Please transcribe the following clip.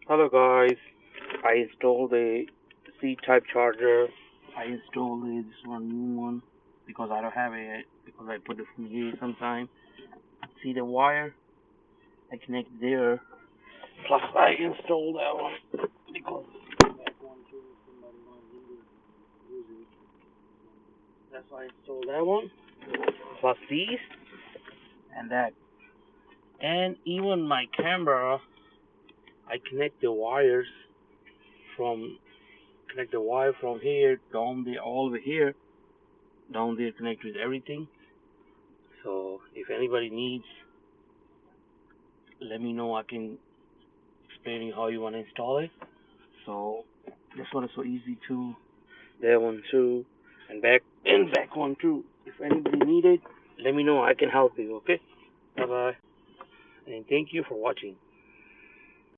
Hello guys, I installed a C-type charger. I installed this new one because I don't have it because I put it from here sometime. See the wire? I connect there. Plus I installed that one because that one too somebody might need it, use it. That's why I installed that one. Plus these and that. And even my camera, I connect the wires from here down there all over here. Down there connect with everything. So if anybody needs, let me know. I can explain you how you want to install it. So this one is so easy too. That one too, and back one too. If anybody need it, let me know. I can help you. Okay. Bye bye. And thank you for watching.